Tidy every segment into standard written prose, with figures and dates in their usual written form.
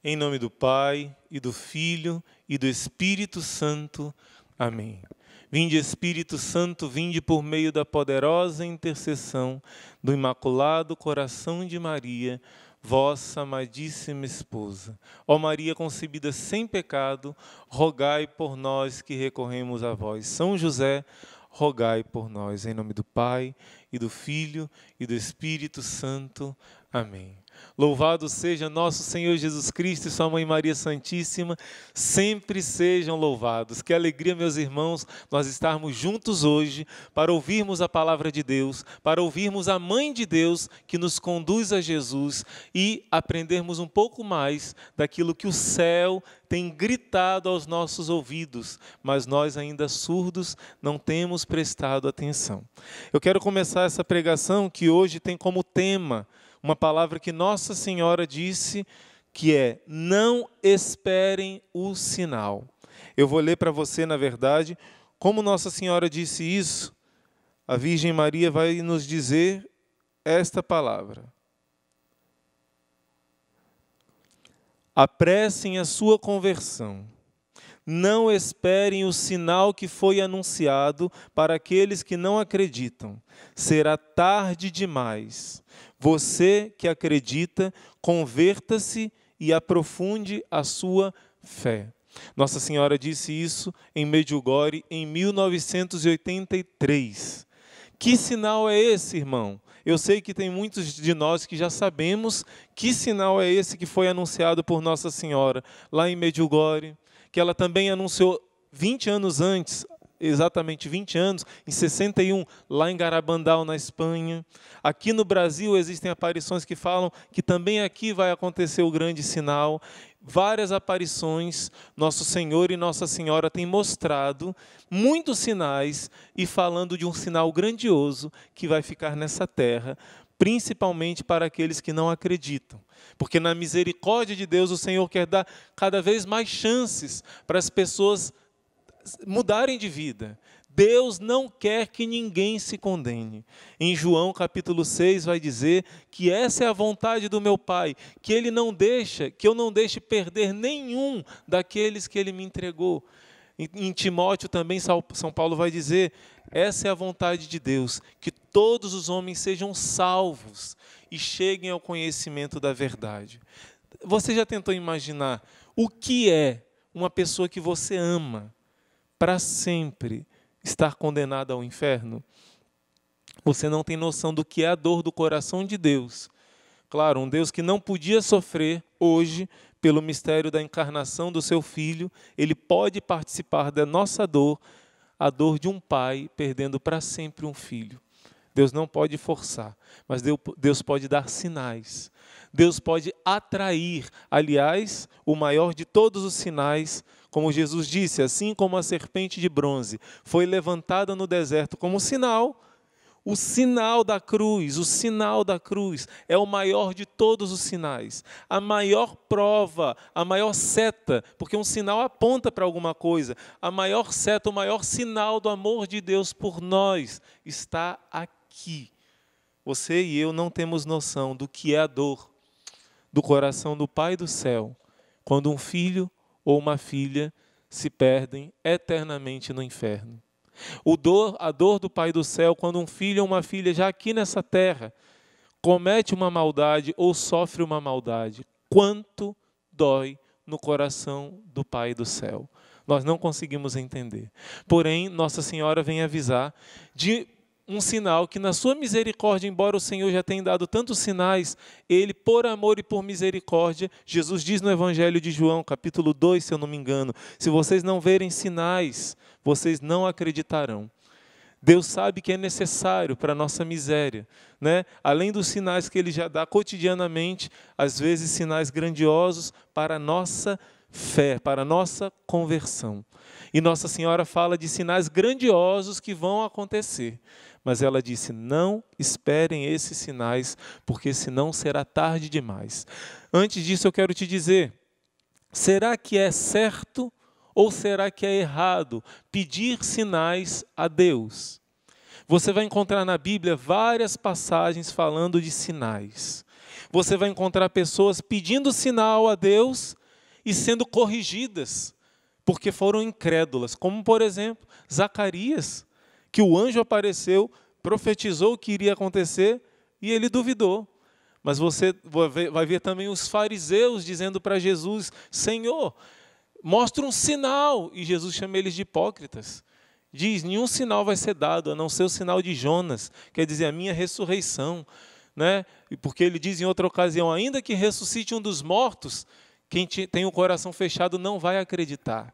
Em nome do Pai, e do Filho, e do Espírito Santo. Amém. Vinde, Espírito Santo, vinde por meio da poderosa intercessão do Imaculado Coração de Maria, vossa amadíssima esposa. Ó Maria concebida sem pecado, rogai por nós que recorremos a vós. São José, rogai por nós. Em nome do Pai, e do Filho, e do Espírito Santo. Amém. Louvado seja nosso Senhor Jesus Cristo e sua Mãe Maria Santíssima, sempre sejam louvados. Que alegria, meus irmãos, nós estarmos juntos hoje para ouvirmos a palavra de Deus, para ouvirmos a Mãe de Deus que nos conduz a Jesus e aprendermos um pouco mais daquilo que o céu tem gritado aos nossos ouvidos, mas nós ainda surdos não temos prestado atenção. Eu quero começar essa pregação que hoje tem como tema uma palavra que Nossa Senhora disse, que é: não esperem o sinal. Eu vou ler para você, na verdade, como Nossa Senhora disse isso, a Virgem Maria vai nos dizer esta palavra. Apressem a sua conversão. Não esperem o sinal que foi anunciado para aqueles que não acreditam. Será tarde demais. Você que acredita, converta-se e aprofunde a sua fé. Nossa Senhora disse isso em Medjugorje em 1983. Que sinal é esse, irmão? Eu sei que tem muitos de nós que já sabemos que sinal é esse que foi anunciado por Nossa Senhora lá em Medjugorje, que ela também anunciou 20 anos antes, exatamente 20 anos, em 61, lá em Garabandal, na Espanha. Aqui no Brasil existem aparições que falam que também aqui vai acontecer o grande sinal. Várias aparições, Nosso Senhor e Nossa Senhora têm mostrado muitos sinais e falando de um sinal grandioso que vai ficar nessa terra, principalmente para aqueles que não acreditam. Porque na misericórdia de Deus o Senhor quer dar cada vez mais chances para as pessoas mudarem de vida. Deus não quer que ninguém se condene. Em João capítulo 6 vai dizer que essa é a vontade do meu Pai, que eu não deixe perder nenhum daqueles que Ele me entregou. Em Timóteo também São Paulo vai dizer, essa é a vontade de Deus, que todos os homens sejam salvos e cheguem ao conhecimento da verdade. Você já tentou imaginar o que é uma pessoa que você ama para sempre estar condenada ao inferno? Você não tem noção do que é a dor do coração de Deus. Claro, um Deus que não podia sofrer hoje pelo mistério da encarnação do seu Filho, Ele pode participar da nossa dor, a dor de um pai perdendo para sempre um filho. Deus não pode forçar, mas Deus pode dar sinais. Deus pode atrair. Aliás, o maior de todos os sinais, como Jesus disse, assim como a serpente de bronze foi levantada no deserto como sinal, o sinal da cruz é o maior de todos os sinais. A maior prova, a maior seta, porque um sinal aponta para alguma coisa. A maior seta, o maior sinal do amor de Deus por nós está aqui. Você e eu não temos noção do que é a dor do coração do Pai do céu, quando um filho ou uma filha se perdem eternamente no inferno. A dor do Pai do céu, quando um filho ou uma filha, já aqui nessa terra, comete uma maldade ou sofre uma maldade. Quanto dói no coração do Pai do céu. Nós não conseguimos entender. Porém, Nossa Senhora vem avisar de um sinal que na sua misericórdia, embora o Senhor já tenha dado tantos sinais, Ele, por amor e por misericórdia, Jesus diz no Evangelho de João, capítulo 2, se eu não me engano, se vocês não verem sinais, vocês não acreditarão. Deus sabe que é necessário para a nossa miséria, né? Além dos sinais que Ele já dá cotidianamente, às vezes sinais grandiosos para a nossa fé, para a nossa conversão. E Nossa Senhora fala de sinais grandiosos que vão acontecer. Mas ela disse, não esperem esses sinais, porque senão será tarde demais. Antes disso eu quero te dizer, será que é certo ou será que é errado pedir sinais a Deus? Você vai encontrar na Bíblia várias passagens falando de sinais. Você vai encontrar pessoas pedindo sinal a Deus e sendo corrigidas, porque foram incrédulas. Como, por exemplo, Zacarias, que o anjo apareceu, profetizou o que iria acontecer e ele duvidou. Mas você vai ver também os fariseus dizendo para Jesus: Senhor, mostra um sinal. E Jesus chama eles de hipócritas. Diz: nenhum sinal vai ser dado, a não ser o sinal de Jonas, quer dizer, a minha ressurreição. Né? Porque ele diz em outra ocasião: ainda que ressuscite um dos mortos, quem tem o coração fechado não vai acreditar.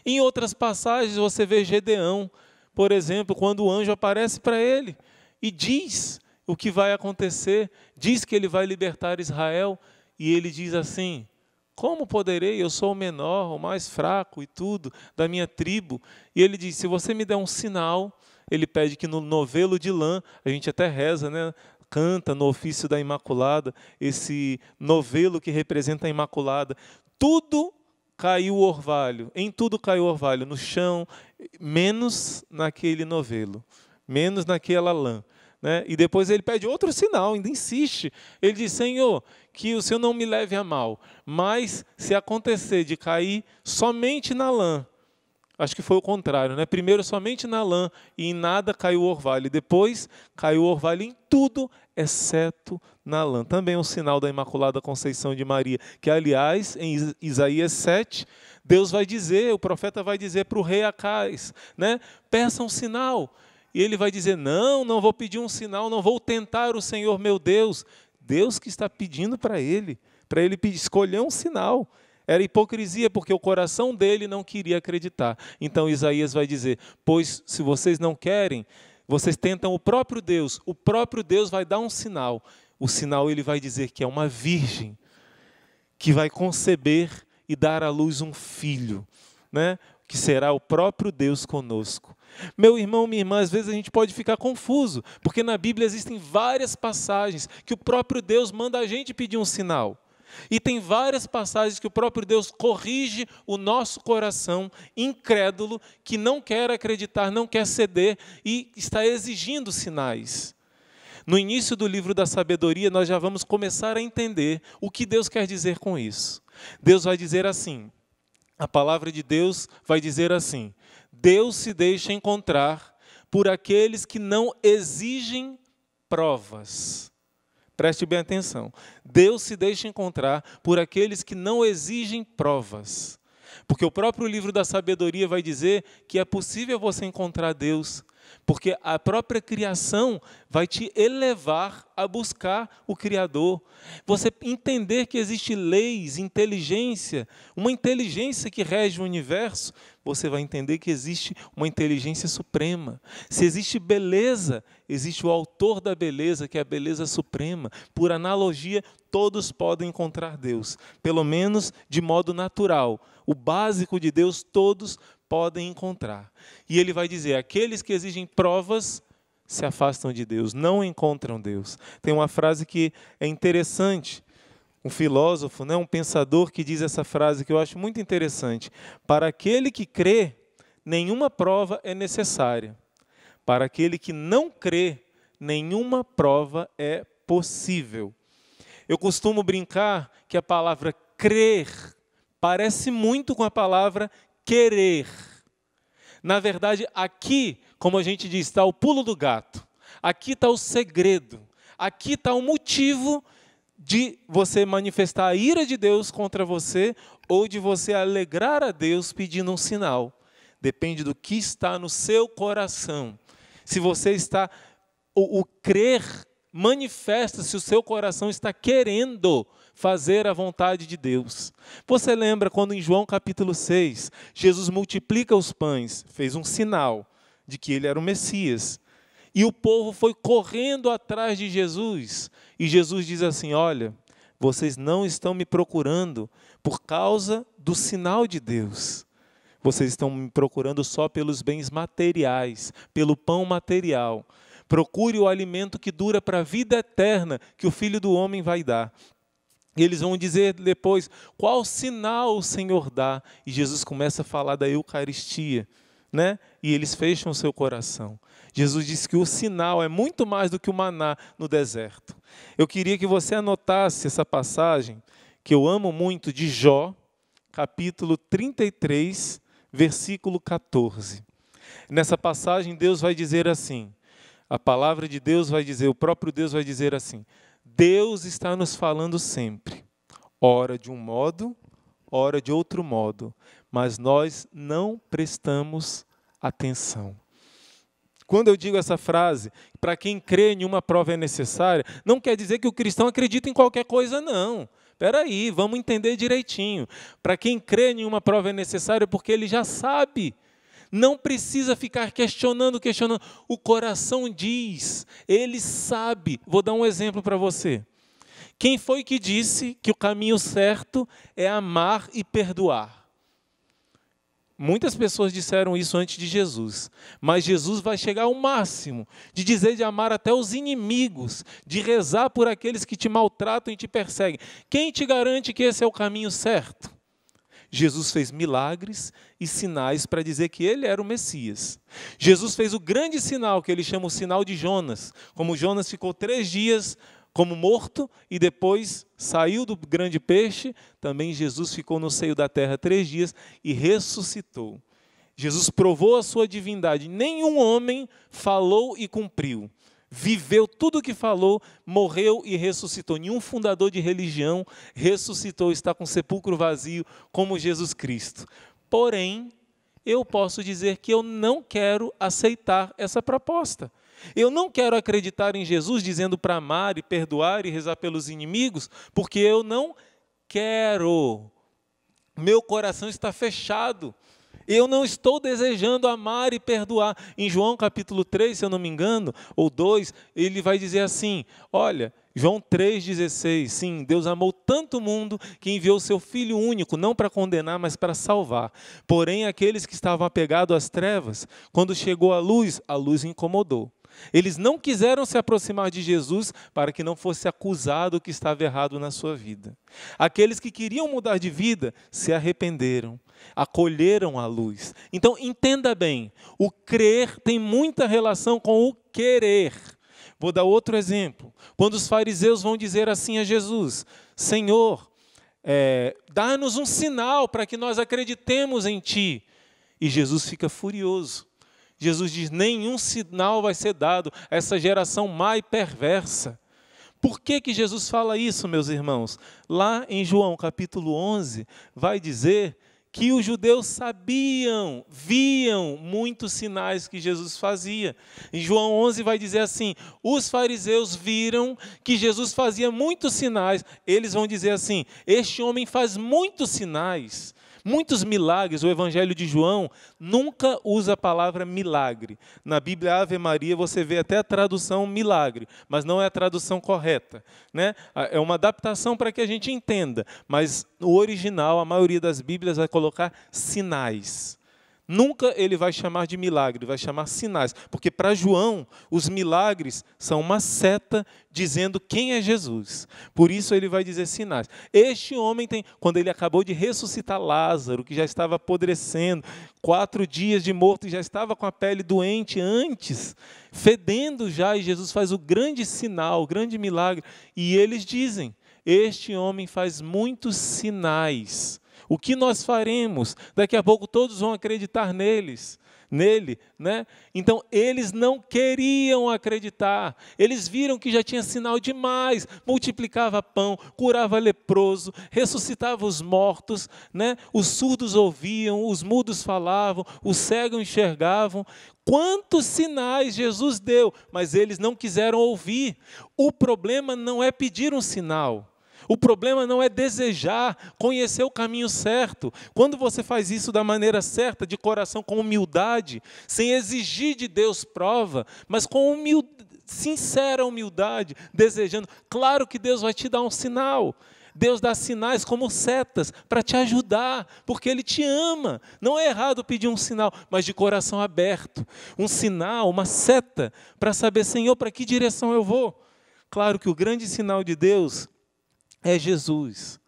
Em outras passagens você vê Gedeão, por exemplo, quando o anjo aparece para ele e diz o que vai acontecer, diz que ele vai libertar Israel, e ele diz assim: como poderei? Eu sou o menor, o mais fraco e tudo, da minha tribo. E ele diz: se você me der um sinal, ele pede que no novelo de lã, a gente até reza, né? Canta no ofício da Imaculada, esse novelo que representa a Imaculada. Tudo caiu o orvalho, em tudo caiu o orvalho, no chão, menos naquele novelo, menos naquela lã. Né? E depois ele pede outro sinal, ainda insiste. Ele diz: Senhor, que o Senhor não me leve a mal, mas se acontecer de cair somente na lã, acho que foi o contrário, né? Primeiro somente na lã e em nada caiu o orvalho, depois caiu o orvalho em tudo, exceto na lã. Também um sinal da Imaculada Conceição de Maria, que aliás, em Isaías 7, Deus vai dizer, o profeta vai dizer para o rei Acais, né? Peça um sinal. E ele vai dizer: não vou pedir um sinal, não vou tentar o Senhor meu Deus. Deus que está pedindo para ele escolher um sinal. Era hipocrisia, porque o coração dele não queria acreditar. Então Isaías vai dizer: pois se vocês não querem, vocês tentam o próprio Deus vai dar um sinal. O sinal ele vai dizer que é uma virgem, que vai conceber e dar à luz um filho, né? Que será o próprio Deus conosco. Meu irmão, minha irmã, às vezes a gente pode ficar confuso, porque na Bíblia existem várias passagens que o próprio Deus manda a gente pedir um sinal. E tem várias passagens que o próprio Deus corrige o nosso coração incrédulo, que não quer acreditar, não quer ceder e está exigindo sinais. No início do livro da sabedoria, nós já vamos começar a entender o que Deus quer dizer com isso. Deus vai dizer assim, a palavra de Deus vai dizer assim: Deus se deixa encontrar por aqueles que não exigem provas. Preste bem atenção. Deus se deixa encontrar por aqueles que não exigem provas. Porque o próprio livro da sabedoria vai dizer que é possível você encontrar Deus, porque a própria criação vai te elevar a buscar o Criador. Você entender que existe leis, inteligência, uma inteligência que rege o universo, você vai entender que existe uma inteligência suprema. Se existe beleza, existe o autor da beleza, que é a beleza suprema. Por analogia, todos podem encontrar Deus, pelo menos de modo natural. O básico de Deus, todos podem encontrar. E ele vai dizer: aqueles que exigem provas se afastam de Deus, não encontram Deus. Tem uma frase que é interessante, um filósofo, um pensador que diz essa frase que eu acho muito interessante: para aquele que crê, nenhuma prova é necessária. Para aquele que não crê, nenhuma prova é possível. Eu costumo brincar que a palavra crer parece muito com a palavra querer. Na verdade, aqui, como a gente diz, está o pulo do gato. Aqui está o segredo. Aqui está o motivo de você manifestar a ira de Deus contra você ou de você alegrar a Deus pedindo um sinal. Depende do que está no seu coração. Se você está... O crer manifesta se o seu coração está querendo fazer a vontade de Deus. Você lembra quando em João capítulo 6, Jesus multiplica os pães, fez um sinal de que ele era o Messias. E o povo foi correndo atrás de Jesus. E Jesus diz assim: olha, vocês não estão me procurando por causa do sinal de Deus. Vocês estão me procurando só pelos bens materiais, pelo pão material. Procure o alimento que dura para a vida eterna, que o Filho do Homem vai dar. E eles vão dizer depois: qual sinal o Senhor dá? E Jesus começa a falar da Eucaristia, né? E eles fecham o seu coração. Jesus disse que o sinal é muito mais do que o maná no deserto. Eu queria que você anotasse essa passagem, que eu amo muito, de Jó, capítulo 33, versículo 14. Nessa passagem, Deus vai dizer assim, a palavra de Deus vai dizer, o próprio Deus vai dizer assim: Deus está nos falando sempre, ora de um modo, ora de outro modo, mas nós não prestamos atenção. Quando eu digo essa frase, para quem crê em uma prova é necessária, não quer dizer que o cristão acredita em qualquer coisa, não. Espera aí, vamos entender direitinho. Para quem crê em uma prova é necessária, porque ele já sabe. Não precisa ficar questionando. O coração diz, ele sabe. Vou dar um exemplo para você. Quem foi que disse que o caminho certo é amar e perdoar? Muitas pessoas disseram isso antes de Jesus, mas Jesus vai chegar ao máximo de dizer de amar até os inimigos, de rezar por aqueles que te maltratam e te perseguem. Quem te garante que esse é o caminho certo? Jesus fez milagres e sinais para dizer que ele era o Messias. Jesus fez o grande sinal, que ele chama o sinal de Jonas. Como Jonas ficou 3 dias como morto e depois saiu do grande peixe, também Jesus ficou no seio da terra 3 dias e ressuscitou. Jesus provou a sua divindade. Nenhum homem falou e cumpriu. Viveu tudo o que falou, morreu e ressuscitou. Nenhum fundador de religião ressuscitou, está com o sepulcro vazio como Jesus Cristo. Porém, eu posso dizer que eu não quero aceitar essa proposta. Eu não quero acreditar em Jesus dizendo para amar e perdoar e rezar pelos inimigos, porque eu não quero. Meu coração está fechado. Eu não estou desejando amar e perdoar. Em João capítulo 3, se eu não me engano, ou 2, ele vai dizer assim, olha, João 3,16, sim, Deus amou tanto o mundo que enviou seu Filho único, não para condenar, mas para salvar. Porém, aqueles que estavam apegados às trevas, quando chegou a luz incomodou. Eles não quiseram se aproximar de Jesus para que não fosse acusado que estava errado na sua vida. Aqueles que queriam mudar de vida se arrependeram, acolheram a luz. Então, entenda bem, o crer tem muita relação com o querer. Vou dar outro exemplo. Quando os fariseus vão dizer assim a Jesus, Senhor, dá-nos um sinal para que nós acreditemos em Ti. E Jesus fica furioso. Jesus diz, nenhum sinal vai ser dado a essa geração má e perversa. Por que Jesus fala isso, meus irmãos? Lá em João capítulo 11, vai dizer que os judeus sabiam, viam muitos sinais que Jesus fazia. Em João 11 vai dizer assim, os fariseus viram que Jesus fazia muitos sinais. Eles vão dizer assim, este homem faz muitos sinais. Muitos milagres, o Evangelho de João nunca usa a palavra milagre. Na Bíblia Ave Maria você vê até a tradução milagre, mas não é a tradução correta, né? É uma adaptação para que a gente entenda, mas no original a maioria das Bíblias vai colocar sinais. Nunca ele vai chamar de milagre, vai chamar sinais, porque para João os milagres são uma seta dizendo quem é Jesus. Por isso ele vai dizer sinais. Este homem quando ele acabou de ressuscitar Lázaro, que já estava apodrecendo, 4 dias de morto e já estava com a pele doente antes, fedendo já, e Jesus faz o grande sinal, o grande milagre, e eles dizem, este homem faz muitos sinais. O que nós faremos? Daqui a pouco todos vão acreditar nele, né? Então, eles não queriam acreditar. Eles viram que já tinha sinal demais. Multiplicava pão, curava leproso, ressuscitava os mortos, né? Os surdos ouviam, os mudos falavam, os cegos enxergavam. Quantos sinais Jesus deu, mas eles não quiseram ouvir. O problema não é pedir um sinal. O problema não é desejar, conhecer o caminho certo. Quando você faz isso da maneira certa, de coração, com humildade, sem exigir de Deus prova, mas com sincera humildade, desejando, claro que Deus vai te dar um sinal. Deus dá sinais como setas para te ajudar, porque Ele te ama. Não é errado pedir um sinal, mas de coração aberto. Um sinal, uma seta, para saber, Senhor, para que direção eu vou? Claro que o grande sinal de Deus é Jesus,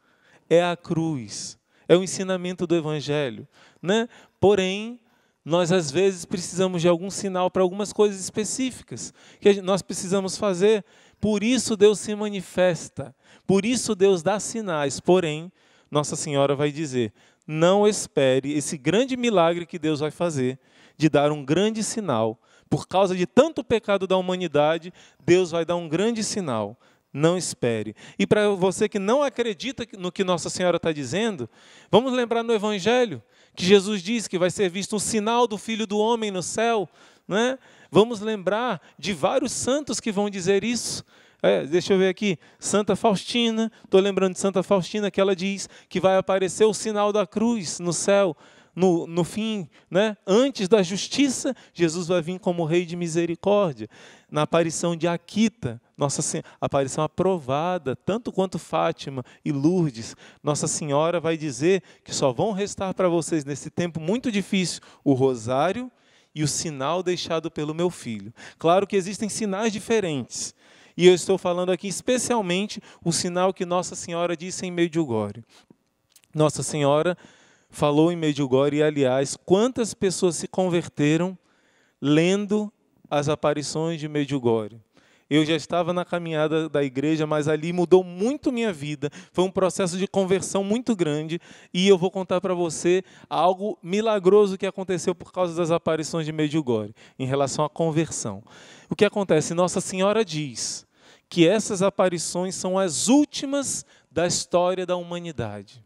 é a cruz, é o ensinamento do Evangelho, né? Porém, Nós, às vezes, precisamos de algum sinal para algumas coisas específicas que nós precisamos fazer. Por isso Deus se manifesta, por isso Deus dá sinais. Porém, Nossa Senhora vai dizer, não espere esse grande milagre que Deus vai fazer, de dar um grande sinal. Por causa de tanto pecado da humanidade, Deus vai dar um grande sinal. Não espere. E para você que não acredita no que Nossa Senhora está dizendo, vamos lembrar no Evangelho, que Jesus diz que vai ser visto um sinal do Filho do Homem no céu, né? Vamos lembrar de vários santos que vão dizer isso. Deixa eu ver aqui, Santa Faustina, estou lembrando de Santa Faustina, que ela diz que vai aparecer o sinal da cruz no céu, no fim, né? Antes da justiça, Jesus vai vir como Rei de misericórdia. Na aparição de Akita, Nossa Senhora, aparição aprovada, tanto quanto Fátima e Lourdes, Nossa Senhora vai dizer que só vão restar para vocês nesse tempo muito difícil o rosário e o sinal deixado pelo meu filho. Claro que existem sinais diferentes, e eu estou falando aqui especialmente o sinal que Nossa Senhora disse em Medjugorje. Nossa Senhora falou em Medjugorje, e aliás, quantas pessoas se converteram lendo as aparições de Medjugorje. Eu já estava na caminhada da igreja, mas ali mudou muito minha vida. Foi um processo de conversão muito grande. E eu vou contar para você algo milagroso que aconteceu por causa das aparições de Medjugorje, em relação à conversão. O que acontece? Nossa Senhora diz que essas aparições são as últimas da história da humanidade.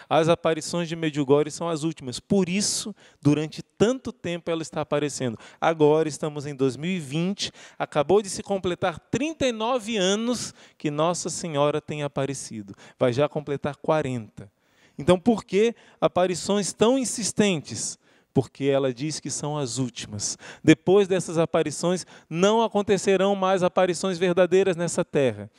As aparições de Medjugorje são as últimas. Por isso, durante tanto tempo ela está aparecendo. Agora estamos em 2020, acabou de se completar 39 anos que Nossa Senhora tem aparecido. Vai já completar 40. Então, por que aparições tão insistentes? Porque ela diz que são as últimas. Depois dessas aparições, não acontecerão mais aparições verdadeiras nessa terra.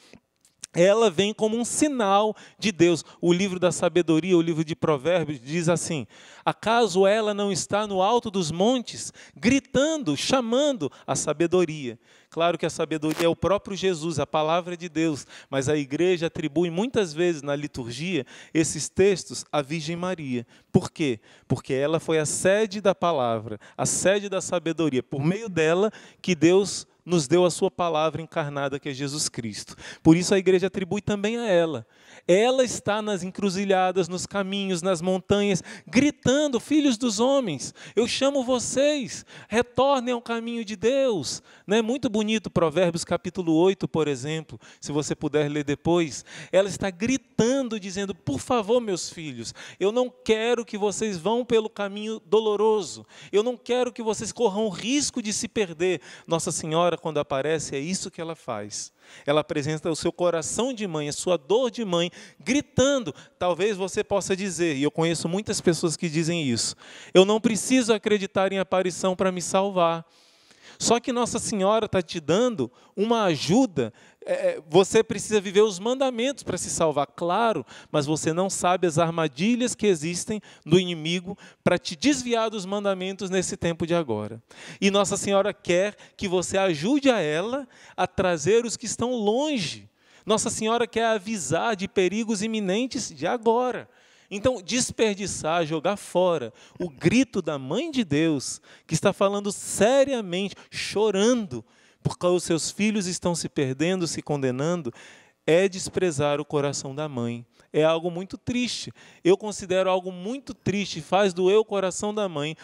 Ela vem como um sinal de Deus. O livro da sabedoria, o livro de Provérbios, diz assim: acaso ela não está no alto dos montes, gritando, chamando a sabedoria? Claro que a sabedoria é o próprio Jesus, a palavra de Deus, mas a igreja atribui muitas vezes na liturgia esses textos à Virgem Maria. Por quê? Porque ela foi a sede da palavra, a sede da sabedoria. Por meio dela que Deus nos deu a sua palavra encarnada, que é Jesus Cristo. Por isso a igreja atribui também a ela. Ela está nas encruzilhadas, nos caminhos, nas montanhas, gritando: filhos dos homens, eu chamo vocês, retornem ao caminho de Deus. Não é muito bonito Provérbios capítulo 8, por exemplo, se você puder ler depois. Ela está gritando, dizendo: por favor, meus filhos, eu não quero que vocês vão pelo caminho doloroso, eu não quero que vocês corram o risco de se perder. Nossa Senhora, quando aparece, é isso que ela faz. Ela apresenta o seu coração de mãe, a sua dor de mãe, gritando. Talvez você possa dizer, e eu conheço muitas pessoas que dizem isso: eu não preciso acreditar em aparição para me salvar. Só que Nossa Senhora está te dando uma ajuda. Você precisa viver os mandamentos para se salvar, claro, mas você não sabe as armadilhas que existem do inimigo para te desviar dos mandamentos nesse tempo de agora. E Nossa Senhora quer que você ajude a ela a trazer os que estão longe. Nossa Senhora quer avisar de perigos iminentes de agora. Então, desperdiçar, jogar fora o grito da Mãe de Deus, que está falando seriamente, chorando, porque os seus filhos estão se perdendo, se condenando, é desprezar o coração da mãe. É algo muito triste. Eu considero algo muito triste, faz doer o coração da mãe.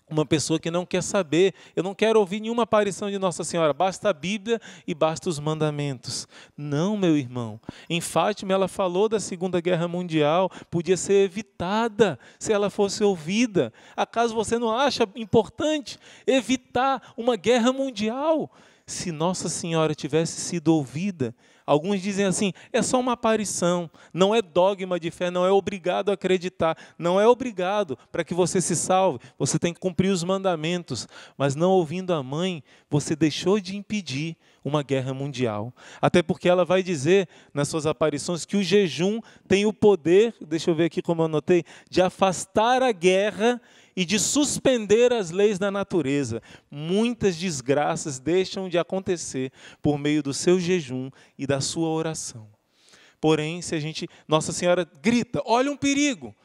Uma pessoa que não quer saber, eu não quero ouvir nenhuma aparição de Nossa Senhora, basta a Bíblia e basta os mandamentos. Não, meu irmão. Em Fátima ela falou da Segunda Guerra Mundial, podia ser evitada se ela fosse ouvida. Acaso você não acha importante evitar uma guerra mundial? Se Nossa Senhora tivesse sido ouvida, alguns dizem assim, é só uma aparição, não é dogma de fé, não é obrigado a acreditar, não é obrigado para que você se salve, você tem que cumprir os mandamentos, mas não ouvindo a mãe, você deixou de impedir uma guerra mundial. Até porque ela vai dizer nas suas aparições que o jejum tem o poder, deixa eu ver aqui como eu anotei, de afastar a guerra e de suspender as leis da natureza. Muitas desgraças deixam de acontecer por meio do seu jejum e da sua oração. Porém, se Nossa Senhora grita, olha um perigo,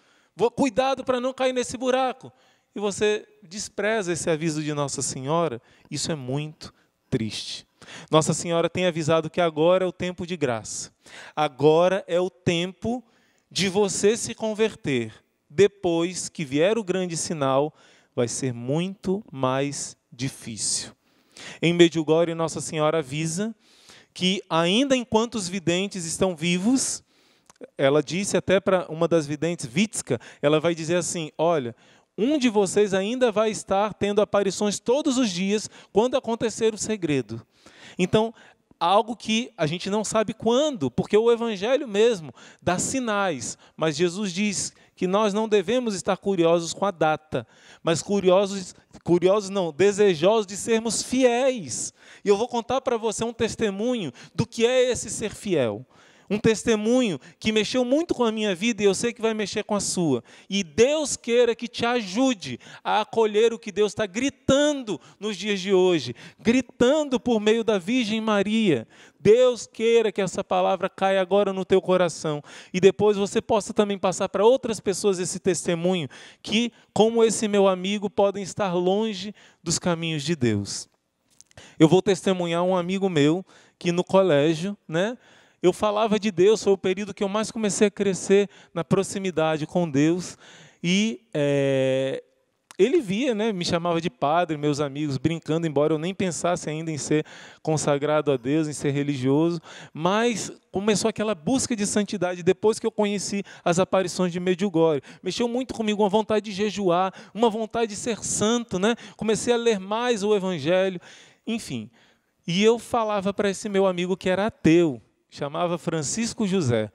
cuidado para não cair nesse buraco. e você despreza esse aviso de Nossa Senhora, isso é muito triste. Nossa Senhora tem avisado que agora é o tempo de graça. Agora é o tempo de você se converter. Depois que vier o grande sinal, vai ser muito mais difícil. Em Medjugorje, Nossa Senhora avisa que ainda enquanto os videntes estão vivos, ela disse até para uma das videntes, Vitska, ela vai dizer assim, olha, um de vocês ainda vai estar tendo aparições todos os dias quando acontecer o segredo. Então, algo que a gente não sabe quando, porque o Evangelho mesmo dá sinais, mas Jesus diz que nós não devemos estar curiosos com a data, mas desejosos de sermos fiéis. E eu vou contar para você um testemunho do que é esse ser fiel. Um testemunho que mexeu muito com a minha vida e eu sei que vai mexer com a sua. E Deus queira que te ajude a acolher o que Deus está gritando nos dias de hoje, gritando por meio da Virgem Maria. Deus queira que essa palavra caia agora no teu coração e depois você possa também passar para outras pessoas esse testemunho que, como esse meu amigo, podem estar longe dos caminhos de Deus. Eu vou testemunhar um amigo meu que no colégio, eu falava de Deus, foi o período que eu mais comecei a crescer na proximidade com Deus. E ele via, me chamava de padre, meus amigos, brincando, embora eu nem pensasse ainda em ser consagrado a Deus, em ser religioso. Mas começou aquela busca de santidade depois que eu conheci as aparições de Medjugorje. Mexeu muito comigo, uma vontade de jejuar, uma vontade de ser santo. Comecei a ler mais o Evangelho, enfim. E eu falava para esse meu amigo que era ateu, chamava Francisco José,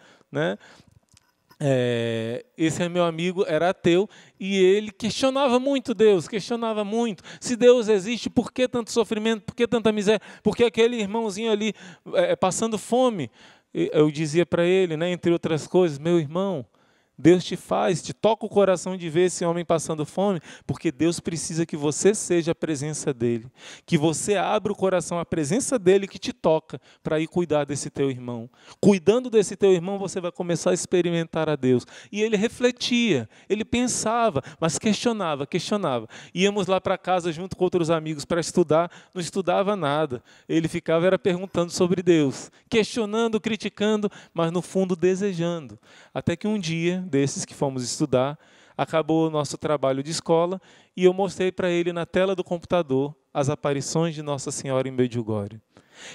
esse meu amigo era ateu e ele questionava muito Deus, questionava muito. Se Deus existe, por que tanto sofrimento, por que tanta miséria, por que aquele irmãozinho ali passando fome? Eu dizia para ele, entre outras coisas, meu irmão, Deus te toca o coração de ver esse homem passando fome, porque Deus precisa que você seja a presença dele, que você abra o coração à presença dele que te toca para ir cuidar desse teu irmão. Cuidando desse teu irmão, você vai começar a experimentar a Deus. E ele refletia, ele pensava, mas questionava. Íamos lá para casa junto com outros amigos para estudar, não estudava nada. Ele ficava era perguntando sobre Deus, questionando, criticando, mas no fundo desejando. Até que um dia, desses que fomos estudar, acabou o nosso trabalho de escola e eu mostrei para ele na tela do computador as aparições de Nossa Senhora em Medjugorje.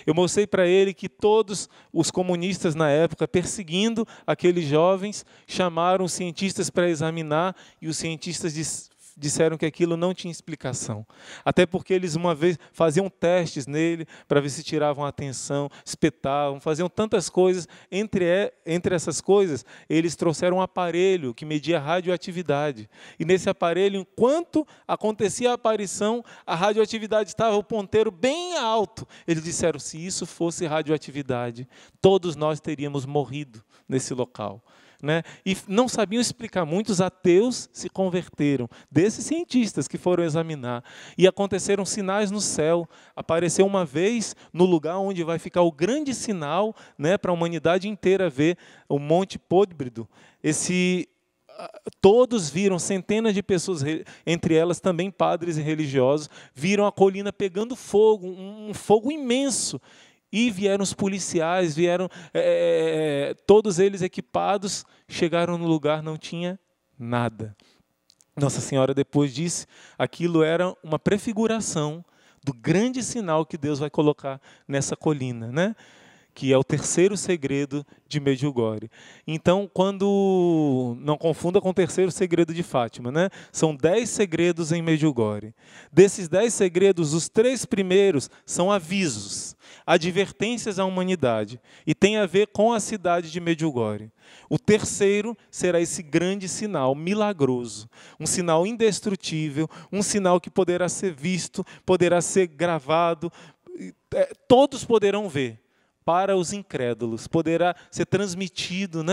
Eu mostrei para ele que todos os comunistas na época, perseguindo aqueles jovens, chamaram os cientistas para examinar e os cientistas disseram que aquilo não tinha explicação. Até porque eles uma vez faziam testes nele para ver se tiravam a atenção, espetavam, faziam tantas coisas. Entre essas coisas, eles trouxeram um aparelho que media a radioatividade. E nesse aparelho, enquanto acontecia a aparição, a radioatividade estava o ponteiro bem alto. Eles disseram, se isso fosse radioatividade, todos nós teríamos morrido nesse local. E não sabiam explicar. Muitos ateus se converteram, desses cientistas que foram examinar. E aconteceram sinais no céu. Apareceu uma vez no lugar onde vai ficar o grande sinal, para a humanidade inteira ver, o Monte Podbrido. Todos viram, centenas de pessoas, entre elas também padres e religiosos, viram a colina pegando fogo, um fogo imenso. E vieram os policiais, todos eles equipados, chegaram no lugar, não tinha nada. Nossa Senhora depois disse, aquilo era uma prefiguração do grande sinal que Deus vai colocar nessa colina, que é o terceiro segredo de Medjugorje. Então, não confunda com o terceiro segredo de Fátima, São 10 segredos em Medjugorje. Desses 10 segredos, os 3 primeiros são avisos, advertências à humanidade, e tem a ver com a cidade de Medjugorje. O terceiro será esse grande sinal milagroso, um sinal indestrutível, um sinal que poderá ser visto, poderá ser gravado, todos poderão ver. Para os incrédulos, poderá ser transmitido,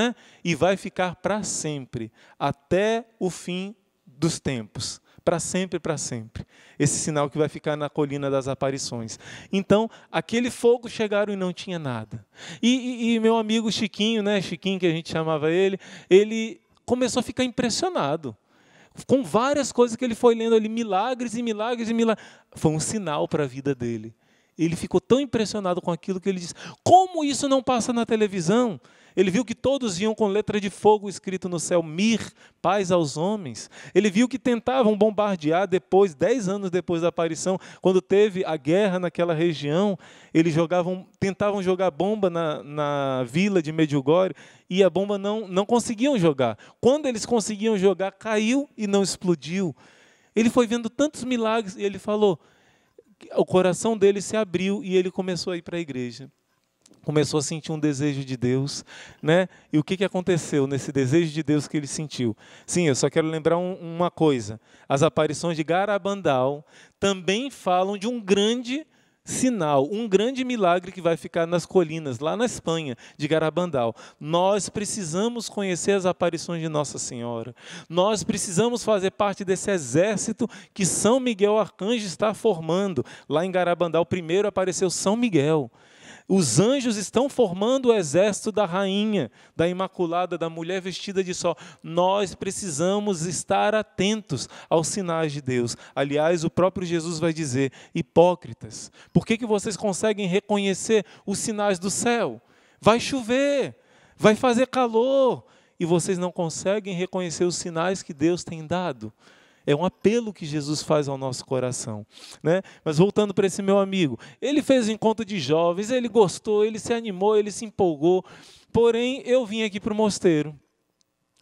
e vai ficar para sempre, até o fim dos tempos, para sempre, para sempre. Esse sinal que vai ficar na colina das aparições. Então, aquele fogo chegaram e não tinha nada. E meu amigo Chiquinho, Chiquinho que a gente chamava ele começou a ficar impressionado. com várias coisas que ele foi lendo ali, milagres e milagres e milagres. Foi um sinal para a vida dele. Ele ficou tão impressionado com aquilo que ele disse, como isso não passa na televisão? Ele viu que todos iam com letra de fogo escrito no céu, Mir, paz aos homens. Ele viu que tentavam bombardear depois, 10 anos depois da aparição, quando teve a guerra naquela região, eles tentavam jogar bomba na vila de Medjugorje e a bomba não conseguiam jogar. Quando eles conseguiam jogar, caiu e não explodiu. Ele foi vendo tantos milagres e ele falou, o coração dele se abriu e ele começou a ir para a igreja. Começou a sentir um desejo de Deus, né? E o que aconteceu nesse desejo de Deus que ele sentiu? Sim, eu só quero lembrar uma coisa. As aparições de Garabandal também falam de um grande sinal, um grande milagre que vai ficar nas colinas, lá na Espanha, de Garabandal. Nós precisamos conhecer as aparições de Nossa Senhora. Nós precisamos fazer parte desse exército que São Miguel Arcanjo está formando. Lá em Garabandal, primeiro apareceu São Miguel. Os anjos estão formando o exército da rainha, da Imaculada, da mulher vestida de sol. Nós precisamos estar atentos aos sinais de Deus. Aliás, o próprio Jesus vai dizer, hipócritas, por que vocês conseguem reconhecer os sinais do céu? Vai chover, vai fazer calor, e vocês não conseguem reconhecer os sinais que Deus tem dado. É um apelo que Jesus faz ao nosso coração, né? Mas voltando para esse meu amigo, ele fez o encontro de jovens, ele gostou, ele se animou, ele se empolgou, porém eu vim aqui para o mosteiro.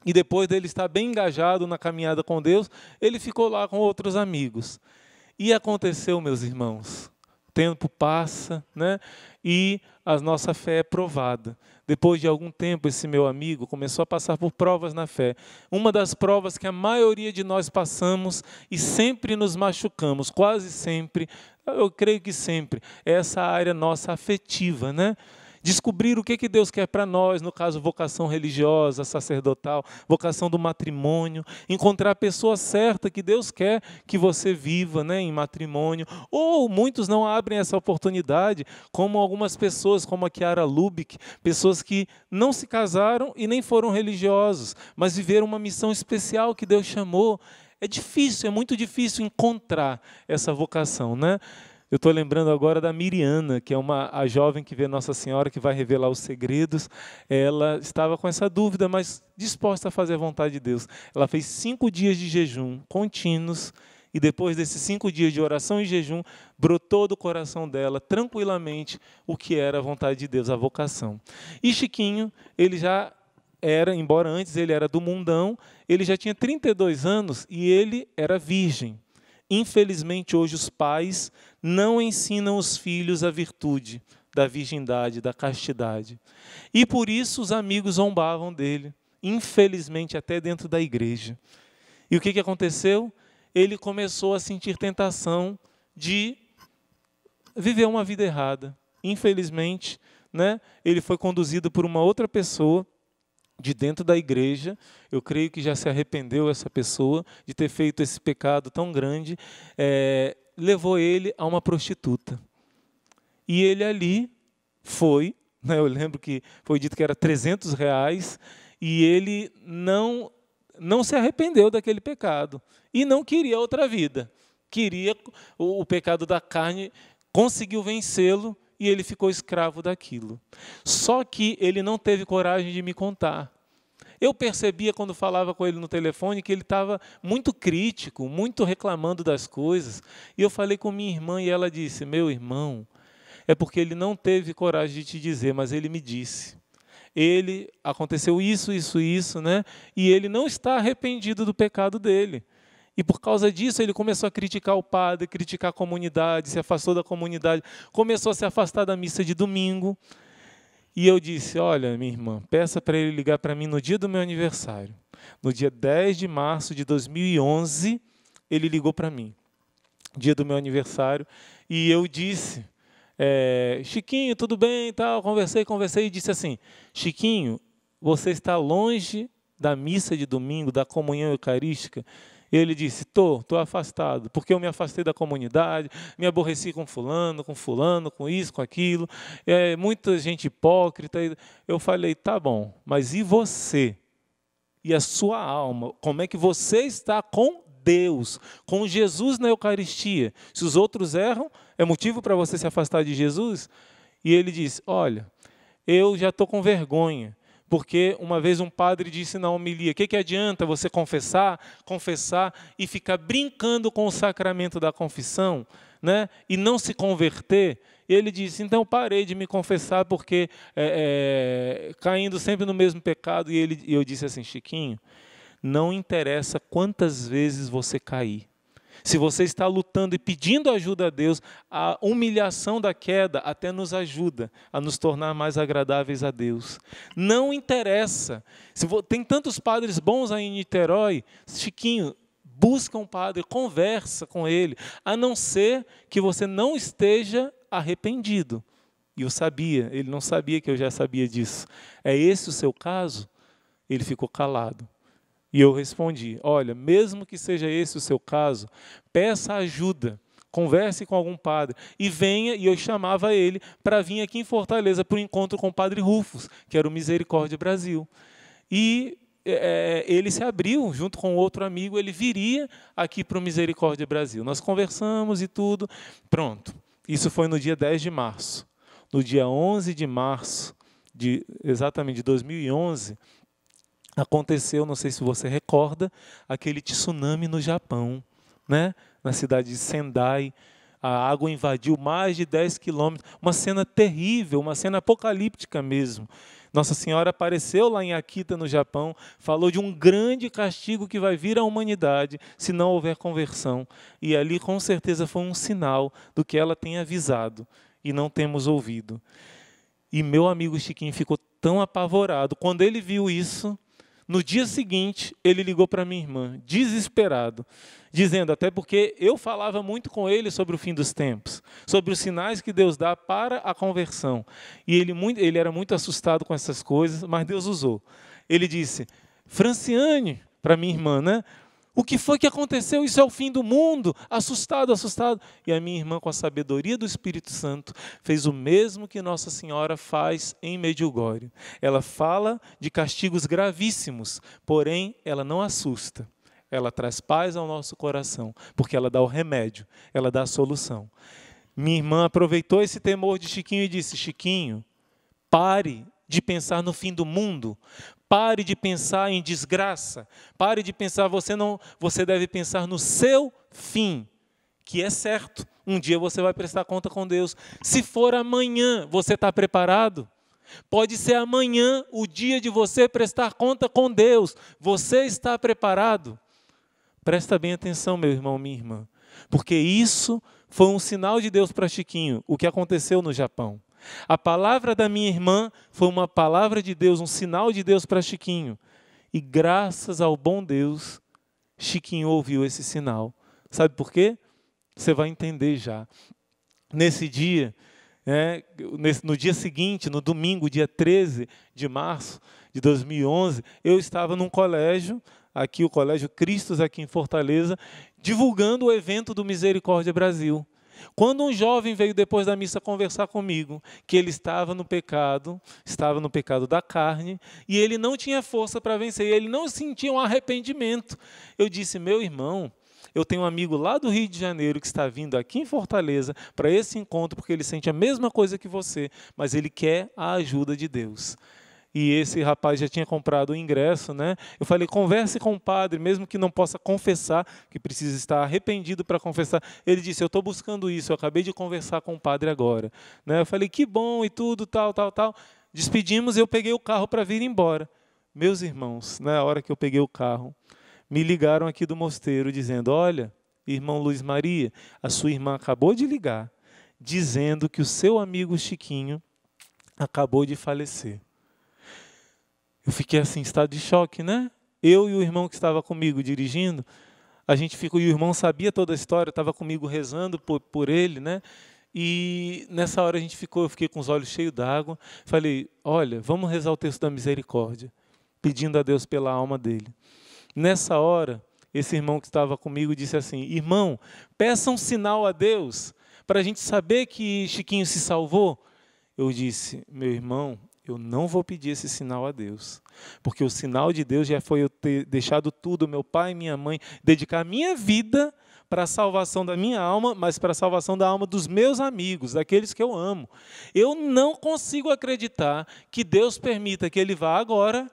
E depois dele estar bem engajado na caminhada com Deus, ele ficou lá com outros amigos. E aconteceu, meus irmãos, o tempo passa, né? E a nossa fé é provada. Depois de algum tempo, esse meu amigo começou a passar por provas na fé. Uma das provas que a maioria de nós passamos e sempre nos machucamos, quase sempre, eu creio que sempre, é essa área nossa afetiva, né? Descobrir o que Deus quer para nós, no caso, vocação religiosa, sacerdotal, vocação do matrimônio, encontrar a pessoa certa que Deus quer que você viva, né, em matrimônio. Ou muitos não abrem essa oportunidade, como algumas pessoas, como a Chiara Lubick, pessoas que não se casaram e nem foram religiosos, mas viveram uma missão especial que Deus chamou. É difícil, é muito difícil encontrar essa vocação, né? Eu estou lembrando agora da Miriana, que é a jovem que vê Nossa Senhora, que vai revelar os segredos. Ela estava com essa dúvida, mas disposta a fazer a vontade de Deus. Ela fez 5 dias de jejum contínuos, e depois desses 5 dias de oração e jejum, brotou do coração dela, tranquilamente, o que era a vontade de Deus, a vocação. E Chiquinho, ele já era, embora antes ele era do mundão, ele já tinha 32 anos e ele era virgem. Infelizmente, hoje os pais não ensinam os filhos a virtude da virgindade, da castidade. E por isso os amigos zombavam dele, infelizmente até dentro da igreja. E o que aconteceu? Ele começou a sentir tentação de viver uma vida errada. Infelizmente, né, ele foi conduzido por uma outra pessoa, de dentro da igreja. Eu creio que já se arrependeu essa pessoa de ter feito esse pecado tão grande, levou ele a uma prostituta. E ele ali foi, né, eu lembro que foi dito que era R$300, e ele não se arrependeu daquele pecado, e não queria outra vida. Queria o pecado da carne, conseguiu vencê-lo, e ele ficou escravo daquilo. Só que ele não teve coragem de me contar. Eu percebia quando falava com ele no telefone que ele estava muito crítico, muito reclamando das coisas. E eu falei com minha irmã e ela disse, meu irmão, é porque ele não teve coragem de te dizer, mas ele me disse. Aconteceu isso, né? E ele não está arrependido do pecado dele. E por causa disso ele começou a criticar o padre, criticar a comunidade, se afastou da comunidade, começou a se afastar da missa de domingo. E eu disse, olha, minha irmã, peça para ele ligar para mim no dia do meu aniversário. No dia 10 de março de 2011, ele ligou para mim, dia do meu aniversário, e eu disse, Chiquinho, tudo bem e tal, conversei e disse assim, Chiquinho, você está longe da missa de domingo, da comunhão eucarística? Ele disse, estou afastado, porque eu me afastei da comunidade, me aborreci com fulano, com isso, com aquilo, muita gente hipócrita. Eu falei, tá bom, mas e você? e a sua alma, como é que você está com Deus, com Jesus na Eucaristia. Se os outros erram, é motivo para você se afastar de Jesus? E ele disse, olha, eu já estou com vergonha, porque uma vez um padre disse na homilia, o que adianta você confessar e ficar brincando com o sacramento da confissão, né? E não se converter? E ele disse, então parei de me confessar, porque caindo sempre no mesmo pecado. E eu disse assim, Chiquinho, não interessa quantas vezes você cair. Se você está lutando e pedindo ajuda a Deus, a humilhação da queda até nos ajuda a nos tornar mais agradáveis a Deus. Não interessa. Tem tantos padres bons aí em Niterói, Chiquinho, busca um padre, conversa com ele, a não ser que você não esteja arrependido. E eu sabia, ele não sabia que eu já sabia disso. É esse o seu caso? Ele ficou calado. E eu respondi, olha, mesmo que seja esse o seu caso, peça ajuda, converse com algum padre e venha, e eu chamava ele para vir aqui em Fortaleza para o encontro com o padre Rufus, que era o Misericórdia Brasil. E ele se abriu, junto com outro amigo, ele viria aqui para o Misericórdia Brasil. Nós conversamos e tudo, pronto. Isso foi no dia 10 de março. No dia 11 de março, exatamente de 2011, aconteceu, não sei se você recorda, aquele tsunami no Japão, né? Na cidade de Sendai. A água invadiu mais de 10 quilômetros. Uma cena terrível, uma cena apocalíptica mesmo. Nossa Senhora apareceu lá em Akita, no Japão, falou de um grande castigo que vai vir à humanidade se não houver conversão. E ali, com certeza, foi um sinal do que ela tem avisado e não temos ouvido. E meu amigo Chiquinho ficou tão apavorado. Quando ele viu isso, no dia seguinte, ele ligou para minha irmã, desesperado, dizendo, até porque eu falava muito com ele sobre o fim dos tempos, sobre os sinais que Deus dá para a conversão. E ele era muito assustado com essas coisas, mas Deus usou. Ele disse, Franciane, para minha irmã, né? O que foi que aconteceu? Isso é o fim do mundo. Assustado, assustado. E a minha irmã, com a sabedoria do Espírito Santo, fez o mesmo que Nossa Senhora faz em Medjugorje. Ela fala de castigos gravíssimos, porém ela não assusta. Ela traz paz ao nosso coração, porque ela dá o remédio, ela dá a solução. Minha irmã aproveitou esse temor de Chiquinho e disse, Chiquinho, pare de pensar no fim do mundo. Pare de pensar em desgraça. Pare de pensar, você deve pensar no seu fim, que é certo. Um dia você vai prestar conta com Deus. Se for amanhã, você está preparado? Pode ser amanhã o dia de você prestar conta com Deus. Você está preparado? Presta bem atenção, meu irmão, minha irmã. Porque isso foi um sinal de Deus para Chiquinho, o que aconteceu no Japão. A palavra da minha irmã foi uma palavra de Deus, um sinal de Deus para Chiquinho. E graças ao bom Deus, Chiquinho ouviu esse sinal. Sabe por quê? Você vai entender já. Nesse dia, no dia seguinte, no domingo, dia 13 de março de 2011, eu estava num colégio, aqui o Colégio Cristos, aqui em Fortaleza, divulgando o evento do Misericórdia Brasil. Quando um jovem veio depois da missa conversar comigo, que ele estava no pecado da carne, e ele não tinha força para vencer, ele não sentia um arrependimento. Eu disse, meu irmão, eu tenho um amigo lá do Rio de Janeiro que está vindo aqui em Fortaleza para esse encontro, porque ele sente a mesma coisa que você, mas ele quer a ajuda de Deus. E esse rapaz já tinha comprado o ingresso, né? Eu falei, converse com o padre, mesmo que não possa confessar, que precisa estar arrependido para confessar. Ele disse, eu estou buscando isso, eu acabei de conversar com o padre agora. Né? Eu falei, que bom e tudo, tal. Despedimos, eu peguei o carro para vir embora. Meus irmãos, na hora que eu peguei o carro, me ligaram aqui do mosteiro, dizendo, olha, irmão Luiz Maria, a sua irmã acabou de ligar, dizendo que o seu amigo Chiquinho acabou de falecer. Eu fiquei assim, em estado de choque, né? Eu e o irmão que estava comigo dirigindo, e o irmão sabia toda a história, estava comigo rezando por ele, né? E nessa hora eu fiquei com os olhos cheios d'água. Falei, olha, vamos rezar o texto da misericórdia, pedindo a Deus pela alma dele. Nessa hora, esse irmão que estava comigo disse assim, irmão, peça um sinal a Deus, para a gente saber que Chiquinho se salvou. Eu disse, meu irmão, eu não vou pedir esse sinal a Deus, porque o sinal de Deus já foi eu ter deixado tudo, meu pai e minha mãe, dedicar a minha vida para a salvação da minha alma, mas para a salvação da alma dos meus amigos, daqueles que eu amo. Eu não consigo acreditar que Deus permita que ele vá agora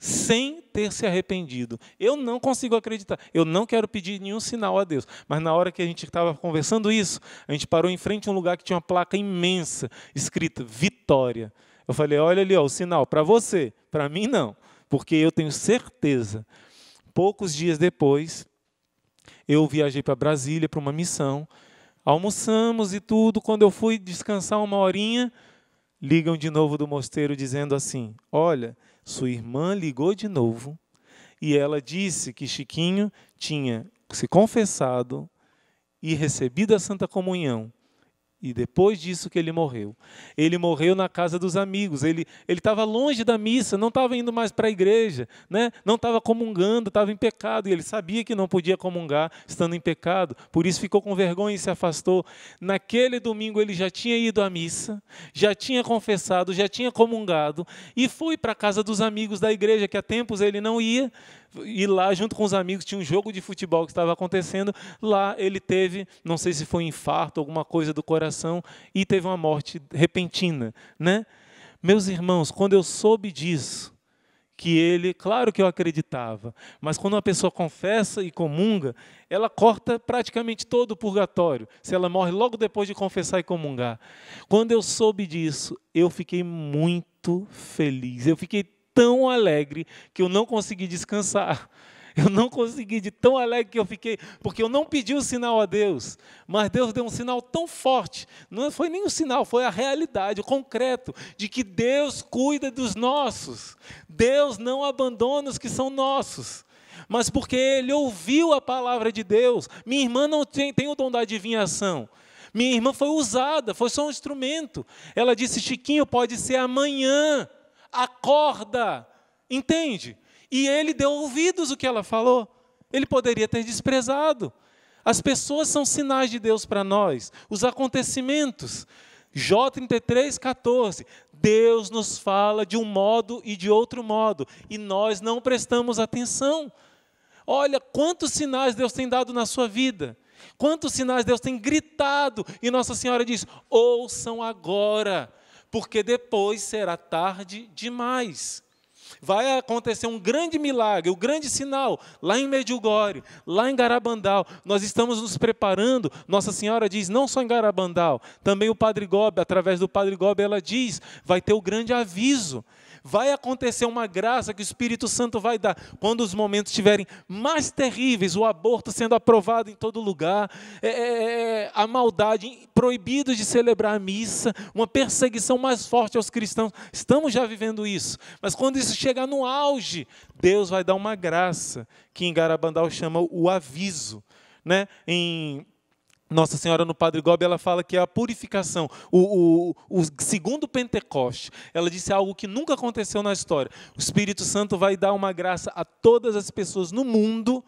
sem ter se arrependido. Eu não consigo acreditar. Eu não quero pedir nenhum sinal a Deus. Mas na hora que a gente estava conversando isso, a gente parou em frente a um lugar que tinha uma placa imensa, escrita Vitória. Eu falei, olha ali, ó, o sinal, para você, para mim não. Porque eu tenho certeza. Poucos dias depois, eu viajei para Brasília para uma missão, almoçamos e tudo. Quando eu fui descansar uma horinha, ligam de novo do mosteiro dizendo assim, olha, sua irmã ligou de novo e ela disse que Chiquinho tinha se confessado e recebido a Santa Comunhão. E depois disso que ele morreu. Ele morreu na casa dos amigos. Ele estava longe da missa, não estava indo mais para a igreja, né? Não estava comungando, estava em pecado. E ele sabia que não podia comungar estando em pecado. Por isso ficou com vergonha e se afastou. Naquele domingo ele já tinha ido à missa, já tinha confessado, já tinha comungado. E foi para a casa dos amigos da igreja, que há tempos ele não ia. E lá, junto com os amigos, tinha um jogo de futebol que estava acontecendo. Lá ele teve, não sei se foi um infarto, alguma coisa do coração, e teve uma morte repentina, né? Meus irmãos, quando eu soube disso, que ele, claro que eu acreditava, mas quando uma pessoa confessa e comunga, ela corta praticamente todo o purgatório, se ela morre logo depois de confessar e comungar. Quando eu soube disso, eu fiquei muito feliz, eu fiquei tão alegre que eu não consegui descansar. Eu não consegui, de tão alegre que eu fiquei, porque eu não pedi o sinal a Deus, mas Deus deu um sinal tão forte, não foi nem um sinal, foi a realidade, o concreto, de que Deus cuida dos nossos, Deus não abandona os que são nossos, mas porque Ele ouviu a palavra de Deus. Minha irmã não tem o dom da adivinhação, minha irmã foi usada, foi só um instrumento. Ela disse, Chiquinho, pode ser amanhã, acorda, entende? E ele deu ouvidos ao que ela falou. Ele poderia ter desprezado. As pessoas são sinais de Deus para nós. Os acontecimentos. Jó 33:14. Deus nos fala de um modo e de outro modo. E nós não prestamos atenção. Olha quantos sinais Deus tem dado na sua vida. Quantos sinais Deus tem gritado. E Nossa Senhora diz, ouçam agora, porque depois será tarde demais. Vai acontecer um grande milagre, um grande sinal, lá em Medjugorje, lá em Garabandal. Nós estamos nos preparando, Nossa Senhora diz, não só em Garabandal, também o Padre Gobe, através do Padre Gobe, ela diz, vai ter o grande aviso. Vai acontecer uma graça que o Espírito Santo vai dar, quando os momentos estiverem mais terríveis, o aborto sendo aprovado em todo lugar, a maldade, proibido de celebrar a missa, uma perseguição mais forte aos cristãos. Estamos já vivendo isso, mas quando isso chegar no auge, Deus vai dar uma graça, que em Garabandal chama o aviso, né? Em Nossa Senhora no Padre Gobe, ela fala que é a purificação, o segundo Pentecoste. Ela disse algo que nunca aconteceu na história. O Espírito Santo vai dar uma graça a todas as pessoas no mundo,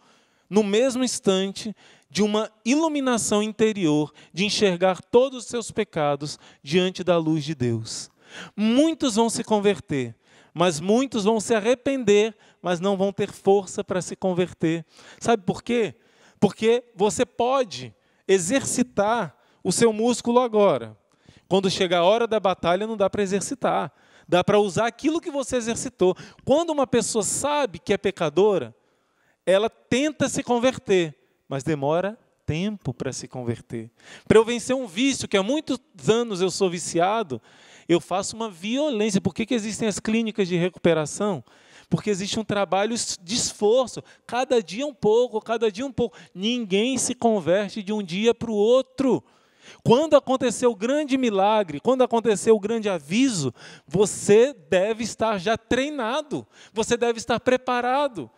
no mesmo instante, de uma iluminação interior, de enxergar todos os seus pecados diante da luz de Deus. Muitos vão se converter, mas muitos vão se arrepender, mas não vão ter força para se converter. Sabe por quê? Porque você pode exercitar o seu músculo agora. Quando chegar a hora da batalha, não dá para exercitar. Dá para usar aquilo que você exercitou. Quando uma pessoa sabe que é pecadora, ela tenta se converter, mas demora tempo para se converter. Para eu vencer um vício, que há muitos anos eu sou viciado, eu faço uma violência. Por que existem as clínicas de recuperação? Porque existe um trabalho de esforço, cada dia um pouco, cada dia um pouco. Ninguém se converte de um dia para o outro. Quando aconteceu o grande milagre, quando aconteceu o grande aviso, você deve estar já treinado, você deve estar preparado.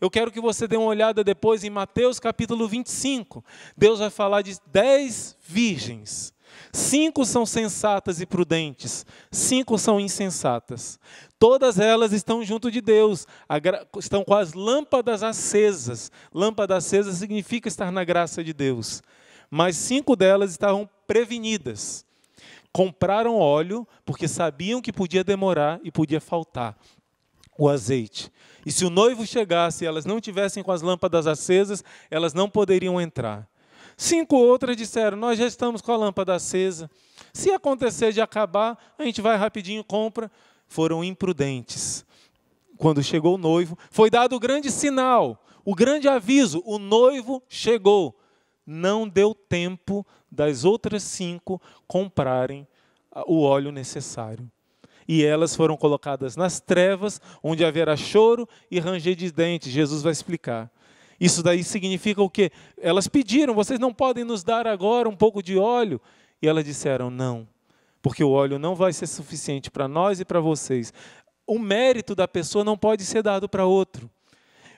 Eu quero que você dê uma olhada depois em Mateus capítulo 25. Deus vai falar de 10 virgens. 5 são sensatas e prudentes, 5 são insensatas. Todas elas estão junto de Deus, estão com as lâmpadas acesas. Lâmpada acesa significa estar na graça de Deus. Mas 5 delas estavam prevenidas. Compraram óleo porque sabiam que podia demorar e podia faltar o azeite. E se o noivo chegasse e elas não tivessem com as lâmpadas acesas, elas não poderiam entrar. 5 outras disseram, nós já estamos com a lâmpada acesa. Se acontecer de acabar, a gente vai rapidinho e compra. Foram imprudentes. Quando chegou o noivo, foi dado o grande sinal, o grande aviso, o noivo chegou. Não deu tempo das outras 5 comprarem o óleo necessário. E elas foram colocadas nas trevas, onde haverá choro e ranger de dentes. Jesus vai explicar. Isso daí significa o quê? Elas pediram, vocês não podem nos dar agora um pouco de óleo? E elas disseram, não, porque o óleo não vai ser suficiente para nós e para vocês. O mérito da pessoa não pode ser dado para outro.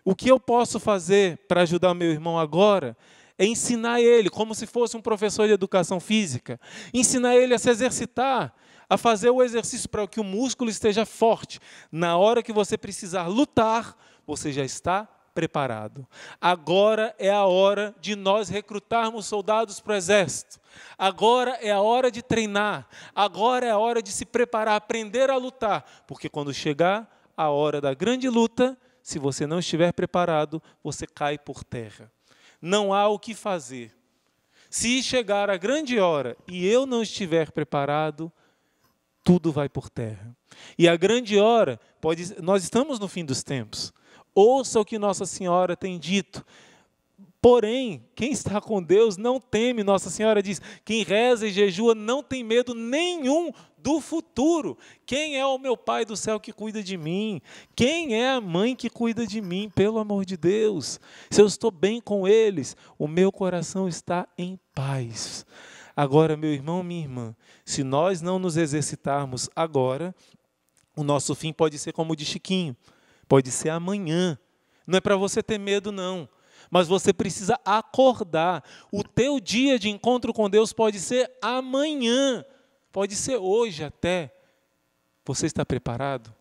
O que eu posso fazer para ajudar meu irmão agora é ensinar ele, como se fosse um professor de educação física, ensinar ele a se exercitar, a fazer o exercício para que o músculo esteja forte. Na hora que você precisar lutar, você já está preparado. Agora é a hora de nós recrutarmos soldados para o exército. Agora é a hora de treinar. Agora é a hora de se preparar, aprender a lutar. Porque quando chegar a hora da grande luta, se você não estiver preparado, você cai por terra. Não há o que fazer. Se chegar a grande hora e eu não estiver preparado, tudo vai por terra. E a grande hora, nós estamos no fim dos tempos. Ouça o que Nossa Senhora tem dito. Porém, quem está com Deus não teme. Nossa Senhora diz, quem reza e jejua não tem medo nenhum do futuro. Quem é o meu Pai do céu que cuida de mim? Quem é a mãe que cuida de mim? Pelo amor de Deus. Se eu estou bem com eles, o meu coração está em paz. Agora, meu irmão, minha irmã, se nós não nos exercitarmos agora, o nosso fim pode ser como o de Chiquinho. Pode ser amanhã. Não é para você ter medo, não. Mas você precisa acordar. O teu dia de encontro com Deus pode ser amanhã. Pode ser hoje até. Você está preparado?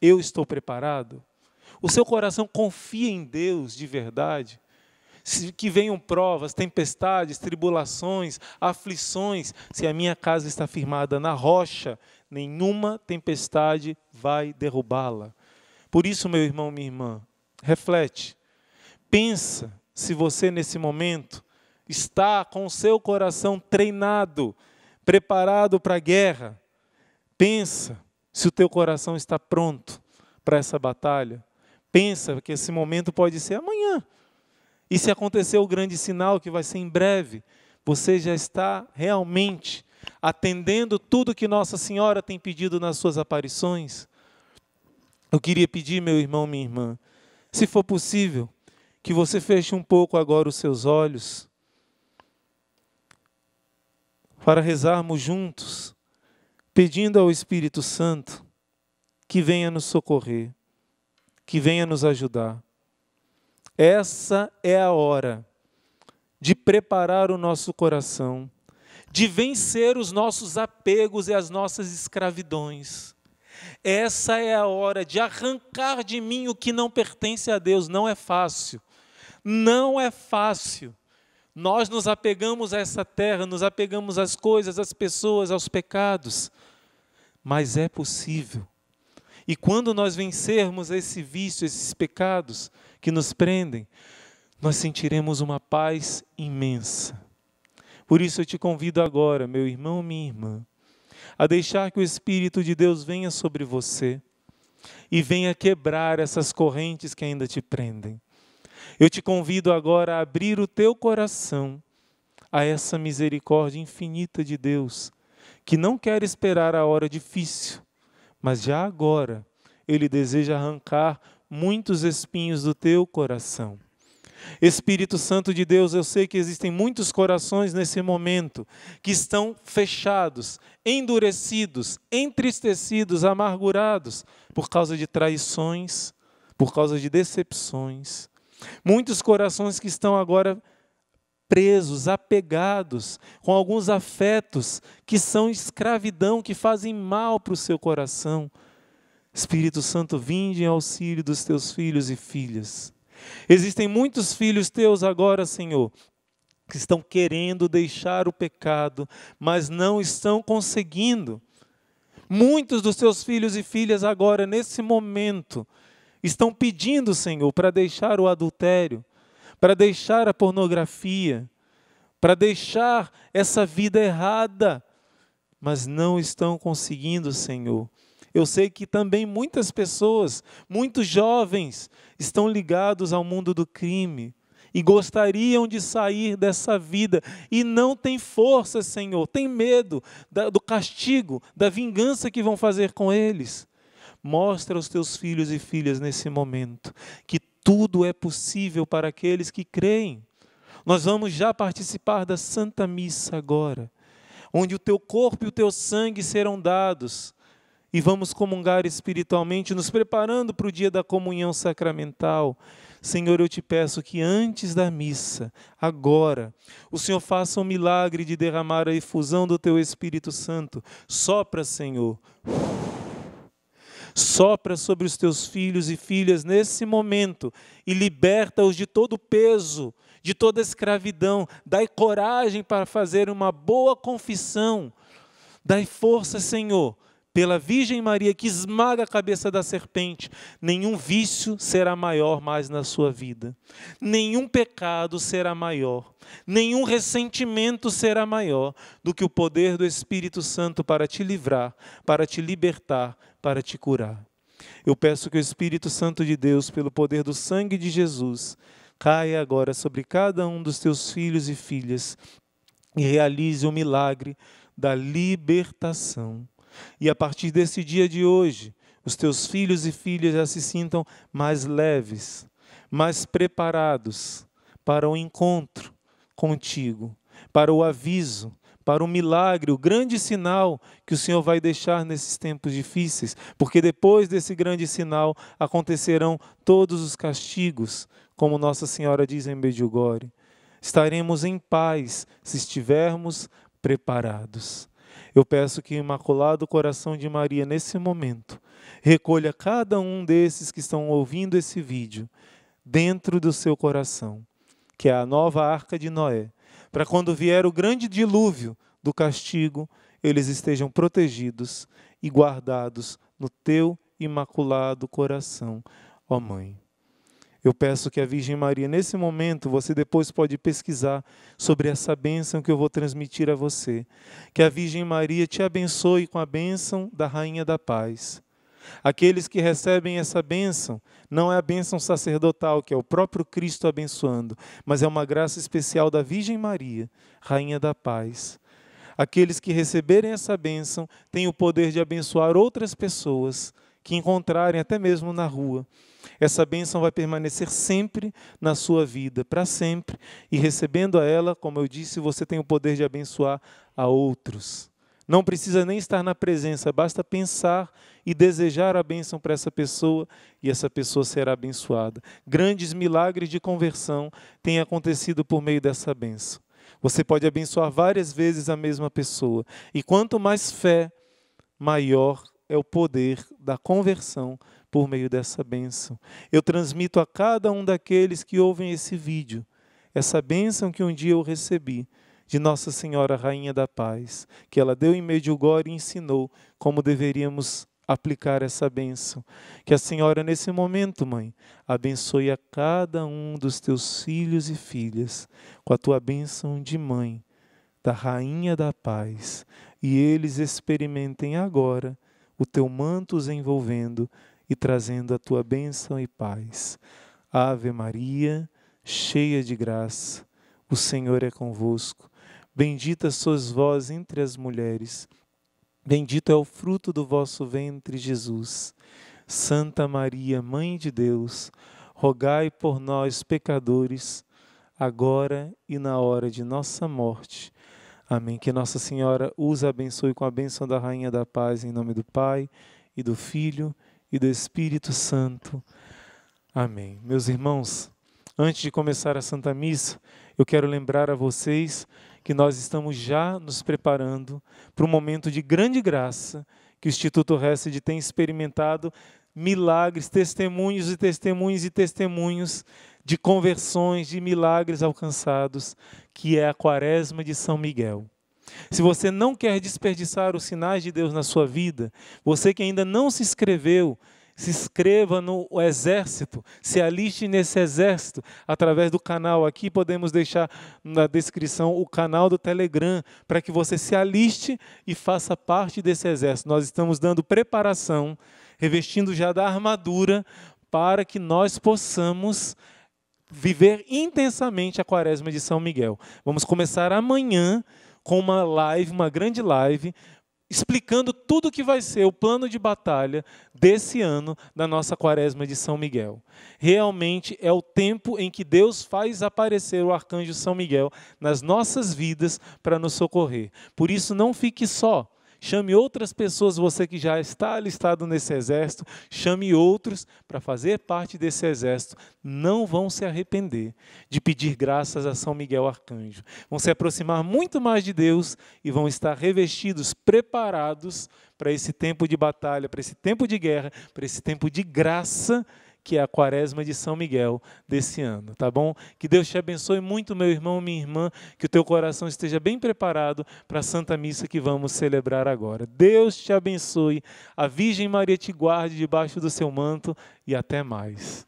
Eu estou preparado? O seu coração confia em Deus de verdade? Que venham provas, tempestades, tribulações, aflições. Se a minha casa está firmada na rocha, nenhuma tempestade vai derrubá-la. Por isso, meu irmão, minha irmã, reflete. Pensa se você, nesse momento, está com o seu coração treinado, preparado para a guerra. Pensa se o teu coração está pronto para essa batalha. Pensa que esse momento pode ser amanhã. E se acontecer o grande sinal, que vai ser em breve, você já está realmente atendendo tudo que Nossa Senhora tem pedido nas suas aparições? Eu queria pedir, meu irmão, minha irmã, se for possível, que você feche um pouco agora os seus olhos, para rezarmos juntos, pedindo ao Espírito Santo que venha nos socorrer, que venha nos ajudar. Essa é a hora de preparar o nosso coração, de vencer os nossos apegos e as nossas escravidões. Essa é a hora de arrancar de mim o que não pertence a Deus. Não é fácil. Não é fácil. Nós nos apegamos a essa terra, nos apegamos às coisas, às pessoas, aos pecados. Mas é possível. E quando nós vencermos esse vício, esses pecados que nos prendem, nós sentiremos uma paz imensa. Por isso eu te convido agora, meu irmão, minha irmã, a deixar que o Espírito de Deus venha sobre você e venha quebrar essas correntes que ainda te prendem. Eu te convido agora a abrir o teu coração a essa misericórdia infinita de Deus, que não quer esperar a hora difícil, mas já agora Ele deseja arrancar muitos espinhos do teu coração. Espírito Santo de Deus, eu sei que existem muitos corações nesse momento que estão fechados, endurecidos, entristecidos, amargurados por causa de traições, por causa de decepções. Muitos corações que estão agora presos, apegados, com alguns afetos que são escravidão, que fazem mal para o seu coração. Espírito Santo, vinde em auxílio dos teus filhos e filhas. Existem muitos filhos teus agora, Senhor, que estão querendo deixar o pecado, mas não estão conseguindo. Muitos dos teus filhos e filhas agora, nesse momento, estão pedindo, Senhor, para deixar o adultério, para deixar a pornografia, para deixar essa vida errada, mas não estão conseguindo, Senhor. Eu sei que também muitas pessoas, muitos jovens, estão ligados ao mundo do crime e gostariam de sair dessa vida e não têm força, Senhor, têm medo do castigo, da vingança que vão fazer com eles. Mostra aos teus filhos e filhas nesse momento que tudo é possível para aqueles que creem. Nós vamos já participar da Santa Missa agora, onde o teu corpo e o teu sangue serão dados, e vamos comungar espiritualmente, nos preparando para o dia da comunhão sacramental. Senhor, eu te peço que antes da missa, agora, o Senhor faça um milagre de derramar a efusão do teu Espírito Santo. Sopra, Senhor. Sopra sobre os teus filhos e filhas nesse momento e liberta-os de todo o peso, de toda a escravidão. Dai coragem para fazer uma boa confissão. Dai força, Senhor, pela Virgem Maria que esmaga a cabeça da serpente. Nenhum vício será maior mais na sua vida. Nenhum pecado será maior. Nenhum ressentimento será maior do que o poder do Espírito Santo para te livrar, para te libertar, para te curar. Eu peço que o Espírito Santo de Deus, pelo poder do sangue de Jesus, caia agora sobre cada um dos teus filhos e filhas e realize o milagre da libertação. E a partir desse dia de hoje, os teus filhos e filhas já se sintam mais leves, mais preparados para o encontro contigo, para o aviso, para o milagre, o grande sinal que o Senhor vai deixar nesses tempos difíceis, porque depois desse grande sinal acontecerão todos os castigos, como Nossa Senhora diz em Medjugorje. Estaremos em paz se estivermos preparados. Eu peço que o Imaculado Coração de Maria, nesse momento, recolha cada um desses que estão ouvindo esse vídeo dentro do seu coração, que é a nova Arca de Noé, para quando vier o grande dilúvio do castigo, eles estejam protegidos e guardados no teu Imaculado Coração, ó Mãe. Eu peço que a Virgem Maria, nesse momento, você depois pode pesquisar sobre essa bênção que eu vou transmitir a você. Que a Virgem Maria te abençoe com a bênção da Rainha da Paz. Aqueles que recebem essa bênção, não é a bênção sacerdotal, que é o próprio Cristo abençoando, mas é uma graça especial da Virgem Maria, Rainha da Paz. Aqueles que receberem essa bênção têm o poder de abençoar outras pessoas que encontrarem até mesmo na rua. Essa bênção vai permanecer sempre na sua vida, para sempre. E recebendo a ela, como eu disse, você tem o poder de abençoar a outros. Não precisa nem estar na presença, basta pensar e desejar a bênção para essa pessoa e essa pessoa será abençoada. Grandes milagres de conversão têm acontecido por meio dessa bênção. Você pode abençoar várias vezes a mesma pessoa. E quanto mais fé, maior é o poder da conversão por meio dessa bênção. Eu transmito a cada um daqueles que ouvem esse vídeo, essa bênção que um dia eu recebi de Nossa Senhora Rainha da Paz, que ela deu em Medjugorje e ensinou como deveríamos aplicar essa bênção. Que a Senhora, nesse momento, Mãe, abençoe a cada um dos teus filhos e filhas com a tua bênção de Mãe, da Rainha da Paz, e eles experimentem agora o teu manto os envolvendo e trazendo a tua bênção e paz. Ave Maria, cheia de graça, o Senhor é convosco. Bendita sois vós entre as mulheres. Bendito é o fruto do vosso ventre, Jesus. Santa Maria, Mãe de Deus, rogai por nós, pecadores, agora e na hora de nossa morte. Amém. Que Nossa Senhora os abençoe com a bênção da Rainha da Paz, em nome do Pai, e do Filho, e do Espírito Santo. Amém. Meus irmãos, antes de começar a Santa Missa, eu quero lembrar a vocês que nós estamos já nos preparando para um momento de grande graça que o Instituto Hesed tem experimentado milagres, testemunhos e testemunhos e testemunhos de conversões, de milagres alcançados, que é a Quaresma de São Miguel. Se você não quer desperdiçar os sinais de Deus na sua vida, você que ainda não se inscreveu, se inscreva no exército, se aliste nesse exército, através do canal aqui, podemos deixar na descrição o canal do Telegram, para que você se aliste e faça parte desse exército. Nós estamos dando preparação, revestindo já da armadura, para que nós possamos viver intensamente a Quaresma de São Miguel. Vamos começar amanhã com uma live, uma grande live, explicando tudo o que vai ser o plano de batalha desse ano da nossa Quaresma de São Miguel. Realmente é o tempo em que Deus faz aparecer o arcanjo São Miguel nas nossas vidas para nos socorrer. Por isso, não fique só. Chame outras pessoas, você que já está alistado nesse exército, chame outros para fazer parte desse exército. Não vão se arrepender de pedir graças a São Miguel Arcanjo. Vão se aproximar muito mais de Deus e vão estar revestidos, preparados para esse tempo de batalha, para esse tempo de guerra, para esse tempo de graça, que é a Quaresma de São Miguel desse ano, tá bom? Que Deus te abençoe muito, meu irmão, minha irmã, que o teu coração esteja bem preparado para a Santa Missa que vamos celebrar agora. Deus te abençoe, a Virgem Maria te guarde debaixo do seu manto e até mais.